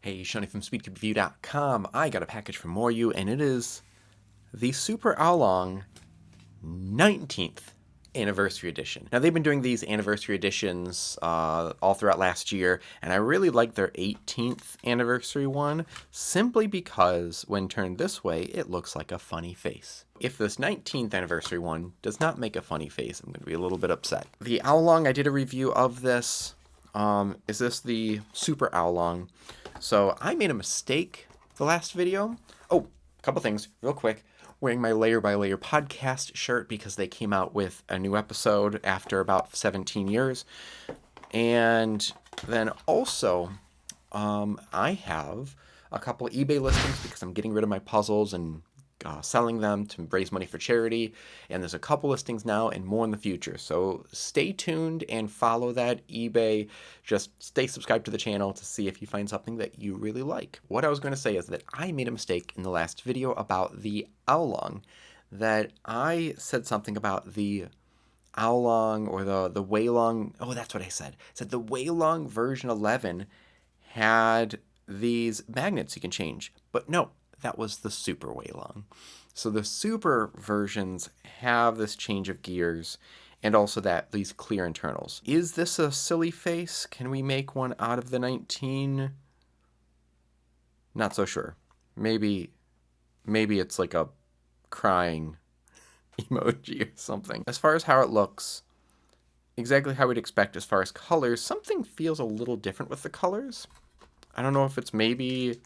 Hey, Shani from SpeedCubeReview.com. I got a package from Moru, and it is the Super AoLong 19th anniversary edition. Now, they've been doing these anniversary editions all throughout last year, and I really like their 18th anniversary one, simply because when turned this way, it looks like a funny face. If this 19th anniversary one does not make a funny face, I'm going to be a little bit upset. The AoLong, I did a review of this. Is this the Super AoLong? So I made a mistake the last video. Oh, a couple things real quick. Wearing my Layer by Layer podcast shirt because they came out with a new episode after about 17 years. And then also, I have a couple eBay listings because I'm getting rid of my puzzles and selling them to raise money for charity. And there's a couple listings now and more in the future. So stay tuned and follow that eBay. Just stay subscribed to the channel to see if you find something that you really like. What I was going to say is that I made a mistake in the last video about the AoLong, that I said something about the AoLong or the AoLong. Oh, that's what I said. I said the AoLong version 11 had these magnets you can change. But no, that was the Super AoLong. So the Super versions have this change of gears and also these clear internals. Is this a silly face? Can we make one out of the 19? Not so sure. Maybe it's like a crying emoji or something. As far as how it looks, exactly how we'd expect as far as colors, something feels a little different with the colors. I don't know if it's maybe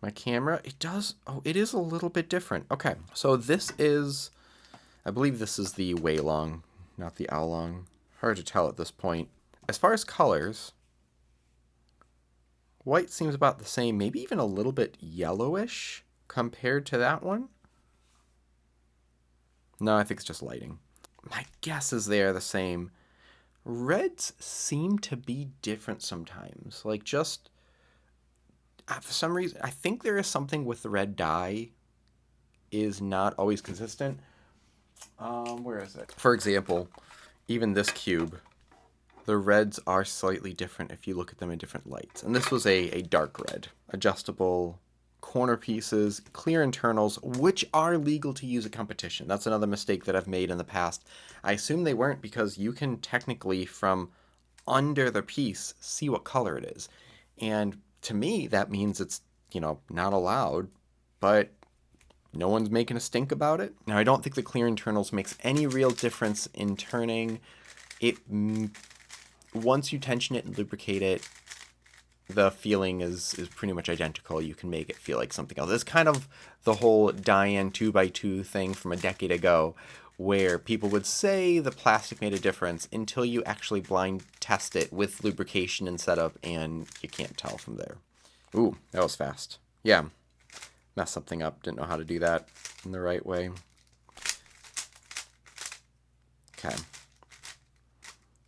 my camera. It does. Oh, it is a little bit different. Okay, so this is, I believe this is the AoLong, not the AoLong. Hard to tell at this point. As far as colors, white seems about the same, maybe even a little bit yellowish compared to that one. No, I think it's just lighting. My guess is they are the same. Reds seem to be different sometimes. Like just, for some reason, I think there is something with the red dye is not always consistent. Where is it? For example, even this cube, the reds are slightly different if you look at them in different lights. And this was a dark red. Adjustable corner pieces, clear internals, which are legal to use at competition. That's another mistake that I've made in the past. I assume they weren't because you can technically, from under the piece, see what color it is. And to me, that means it's, not allowed, but no one's making a stink about it. Now, I don't think the clear internals makes any real difference in turning. Once you tension it and lubricate it, the feeling is pretty much identical. You can make it feel like something else. It's kind of the whole Diane 2x2 thing from a decade ago, where people would say the plastic made a difference until you actually blind test it with lubrication and setup, and you can't tell from there. Ooh, that was fast. Yeah, messed something up. Didn't know how to do that in the right way. Okay.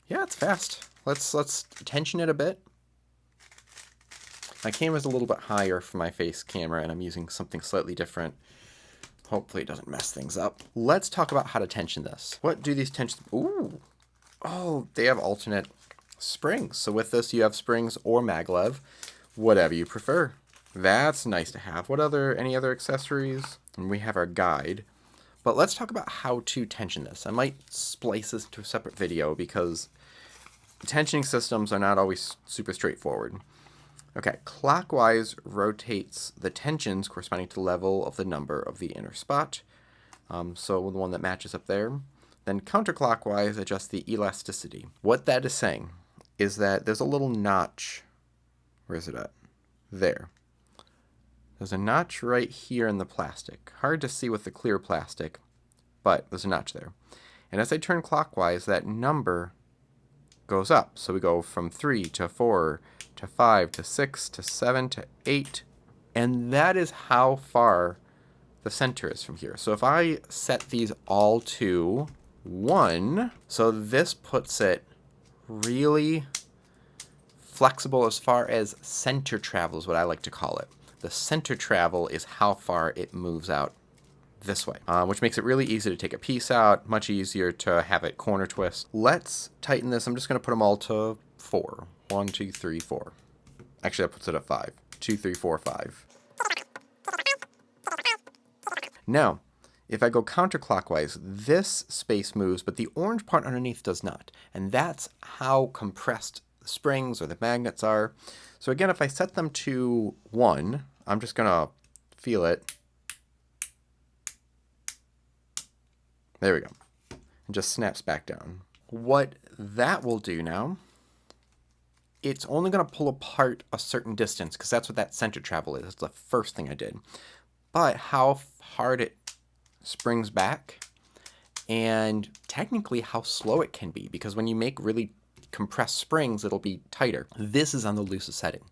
Yeah, it's fast. Let's tension it a bit. My camera's a little bit higher for my face camera, and I'm using something slightly different. Hopefully it doesn't mess things up. Let's talk about how to tension this. What do these tensions... Ooh! Oh, they have alternate springs. So with this, you have springs or maglev, whatever you prefer. That's nice to have. Any other accessories? And we have our guide. But let's talk about how to tension this. I might splice this to a separate video because tensioning systems are not always super straightforward. Okay, clockwise rotates the tensions corresponding to the level of the number of the inner spot. So the one that matches up there. Then counterclockwise adjusts the elasticity. What that is saying is that there's a little notch. Where is it at? There. There's a notch right here in the plastic. Hard to see with the clear plastic, but there's a notch there. And as I turn clockwise, that number goes up. So we go from 3 to 4 to 5 to 6 to 7 to 8. And that is how far the center is from here. So if I set these all to 1, so this puts it really flexible as far as center travel is what I like to call it. The center travel is how far it moves out this way, which makes it really easy to take a piece out, much easier to have it corner twist. Let's tighten this. I'm just going to put them all to 4. 1, 2, 3, 4. Actually, that puts it at 5. 2, 3, 4, 5. Now, if I go counterclockwise, this space moves, but the orange part underneath does not. And that's how compressed the springs or the magnets are. So again, if I set them to 1, I'm just going to feel it. There we go. It just snaps back down. What that will do now, it's only going to pull apart a certain distance, because that's what that center travel is. That's the first thing I did. But how hard it springs back, and technically how slow it can be, because when you make really compressed springs, it'll be tighter. This is on the loosest setting.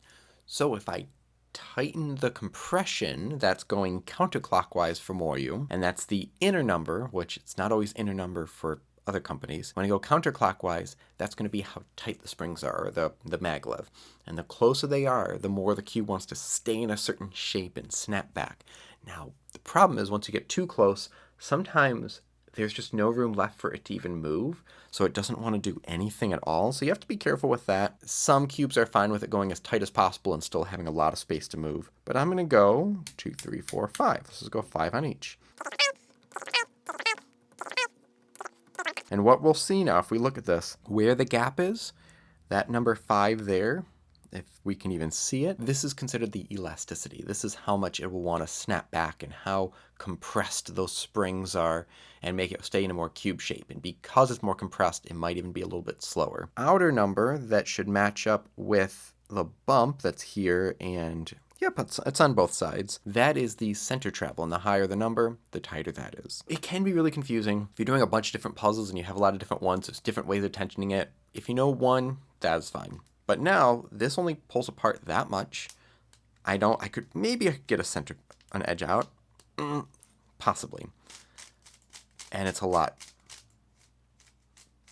So if I tighten the compression, that's going counterclockwise for Moryu, and that's the inner number, which it's not always inner number for other companies. When I go counterclockwise, that's going to be how tight the springs are, or the maglev. And the closer they are, the more the cube wants to stay in a certain shape and snap back. Now, the problem is once you get too close, sometimes there's just no room left for it to even move, so it doesn't want to do anything at all. So you have to be careful with that. Some cubes are fine with it going as tight as possible and still having a lot of space to move. But I'm going to go 2, 3, 4, 5. Let's just go 5 on each. And what we'll see now, if we look at this, where the gap is, that number 5 there, if we can even see it, this is considered the elasticity. This is how much it will want to snap back and how compressed those springs are and make it stay in a more cube shape. And because it's more compressed, it might even be a little bit slower. Outer number that should match up with the bump that's here, and yep, it's on both sides. That is the center travel, and the higher the number, the tighter that is. It can be really confusing. If you're doing a bunch of different puzzles and you have a lot of different ones, there's different ways of tensioning it. If you know one, that is fine. But now, this only pulls apart that much. I could get an edge out. Possibly. And it's a lot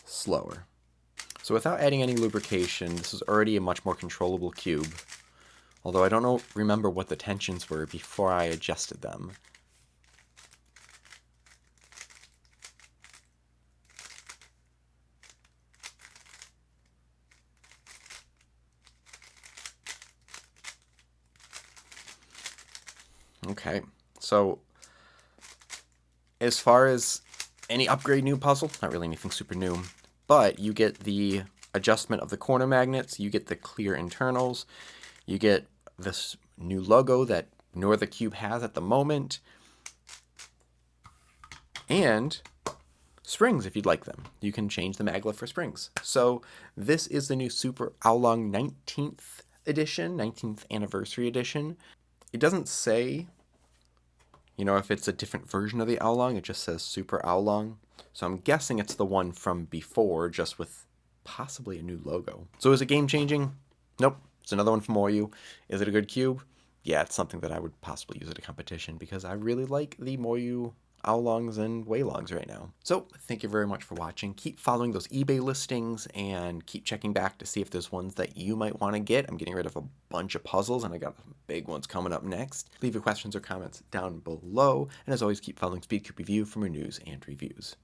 slower. So without adding any lubrication, this is already a much more controllable cube. Although I don't remember what the tensions were before I adjusted them. Okay, so as far as any upgrade new puzzle, not really anything super new, but you get the adjustment of the corner magnets, you get the clear internals, you get this new logo that no other cube has at the moment, and springs if you'd like them. You can change the maglev for springs. So this is the new Super AoLong 19th edition, 19th anniversary edition. It doesn't say, if it's a different version of the AoLong, it just says Super AoLong. So I'm guessing it's the one from before, just with possibly a new logo. So is it game-changing? Nope. It's another one from Moryu. Is it a good cube? Yeah, it's something that I would possibly use at a competition because I really like the Moryu AoLongs and Weilongs right now. So thank you very much for watching. Keep following those eBay listings and keep checking back to see if there's ones that you might want to get. I'm getting rid of a bunch of puzzles and I got big ones coming up next. Leave your questions or comments down below. And as always, keep following SpeedCube Review for more news and reviews.